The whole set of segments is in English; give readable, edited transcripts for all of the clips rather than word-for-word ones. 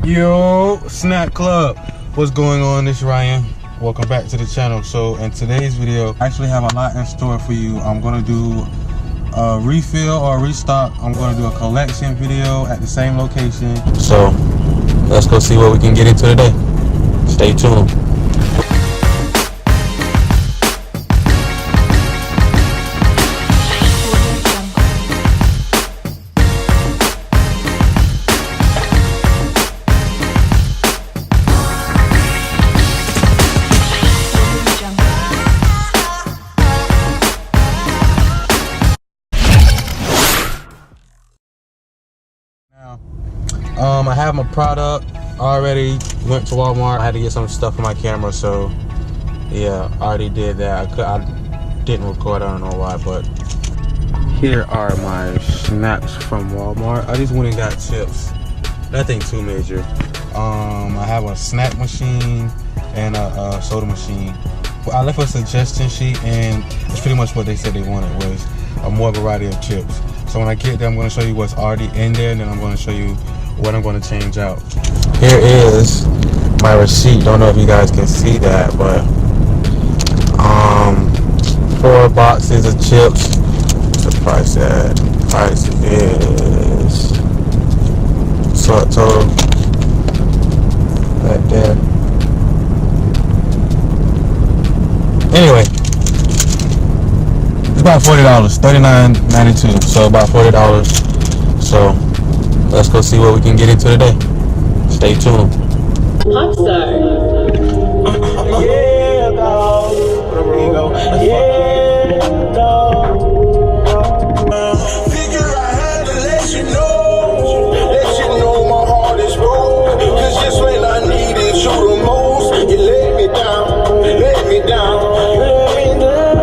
Yo, Snack Club, what's going on? This is Ryan. Welcome back to the channel. So in today's video, I actually have a lot in store for you. I'm gonna do a refill or restock. I'm gonna do a collection video at the same location. So let's go see what we can get into today. Stay tuned. I have my product already. Went to Walmart. I had to get some stuff for my camera, so yeah, I already did that. I didn't record. I don't know why, but here are my snacks from Walmart. I just went and got chips. Nothing too major. I have a snack machine and a soda machine. I left a suggestion sheet, and it's pretty much what they said they wanted was a more variety of chips. So when I get there, I'm going to show you what's already in there, and then I'm going to show you what I'm going to change out. Here is my receipt. Don't know if you guys can see that, but 4 boxes of chips. What's the price at? Price is so total right there. Anyway, it's about $40, $39.92. So about $40. So let's go see what we can get into today. Stay tuned. Popstar. Yeah, dog. Yeah, dog. Figure I had to let you know my heart is broke. Cause just when I needed you the most, you let me down, let me down, let me down,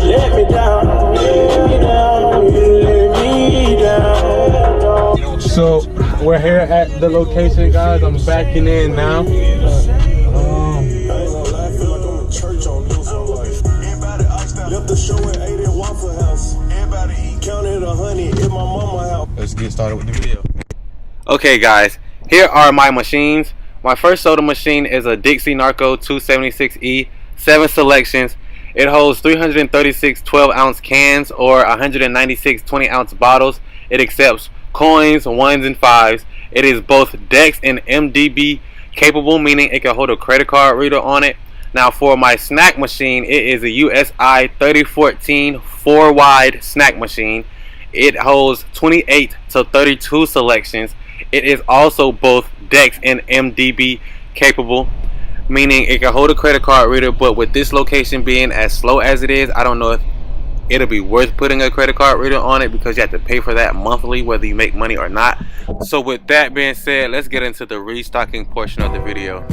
let me down, let me down, you let me down. So we're here at the location, guys. I'm backing in now. Let's get started with the video. Okay, guys, here are my machines. My first soda machine is a Dixie Narco 276E, 7 selections. It holds 336 12-ounce cans or 196 20-ounce bottles. It accepts coins, 1s and 5s. It is both DEX and MDB capable, meaning it can hold a credit card reader on it. Now for my snack machine, it is a USI 3014 4-wide snack machine. It holds 28 to 32 selections. It is also both DEX and MDB capable, meaning it can hold a credit card reader, but with this location being as slow as it is, I don't know if it'll be worth putting a credit card reader on it because you have to pay for that monthly whether you make money or not. So with that being said, let's get into the restocking portion of the video.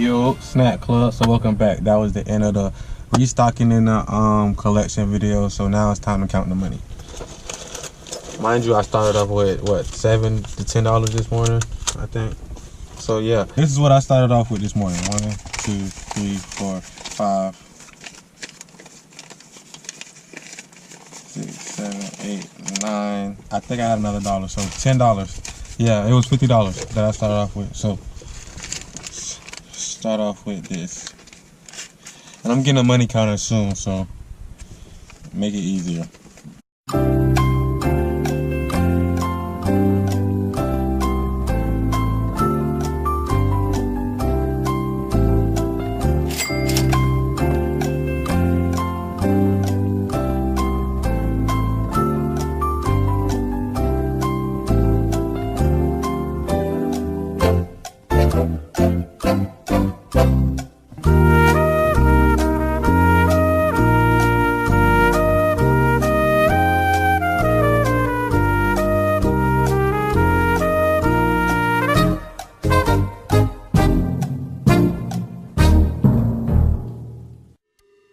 Yo, Snack Club. So welcome back. That was the end of the restocking in the collection video. So now it's time to count the money. Mind you, I started off with what, $7 to $10 this morning, I think. So yeah, this is what I started off with this morning. 1, 2, 3, 4, 5, 6, 7, 8, 9. I think I had another dollar, so $10. Yeah, it was $50 that I started off with. So start off with this, and I'm getting a money counter soon, so make it easier.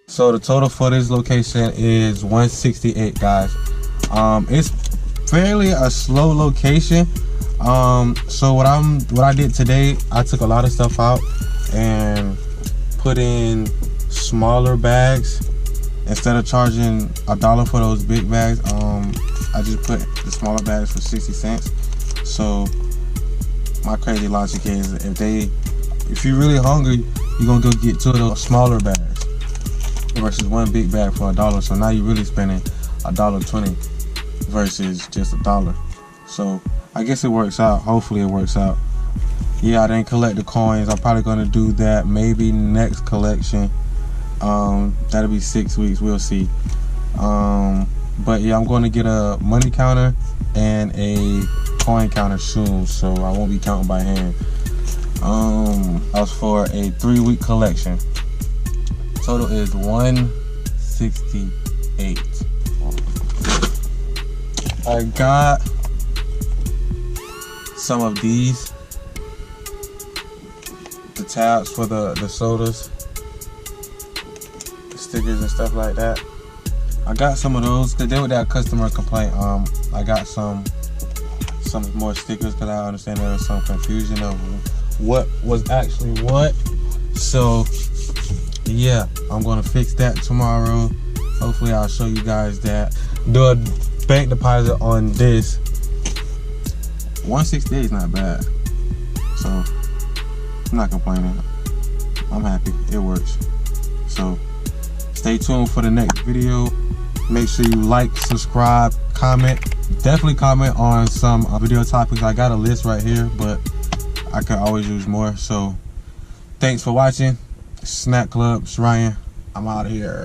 So the total for this location is 168, guys. It's fairly a slow location. So what I did today, I took a lot of stuff out and put in smaller bags. Instead of charging $1 for those big bags, I just put the smaller bags for 60 cents. So my crazy logic is, if you're really hungry, you're gonna go get 2 of those smaller bags versus 1 big bag for $1. So now you're really spending $1.20 versus just $1. So I guess it works out. Hopefully it works out. Yeah, I didn't collect the coins. I'm probably gonna do that maybe next collection. That'll be 6 weeks, we'll see. But yeah, I'm gonna get a money counter and a coin counter soon, so I won't be counting by hand. I was for a 3-week collection. Total is 168. I got some of these, the tabs for the sodas, the stickers and stuff like that. I got some of those because they were that customer complaint. I got some more stickers because I understand there was some confusion of what was actually what. So yeah, I'm gonna fix that tomorrow. Hopefully I'll show you guys that. Do a bank deposit on this. 168 is not bad, so I'm not complaining. I'm happy, it works. So stay tuned for the next video. Make sure you like, subscribe, comment. Definitely comment on some video topics. I got a list right here, but I could always use more. So thanks for watching. Snack Club, it's Ryan. I'm out of here.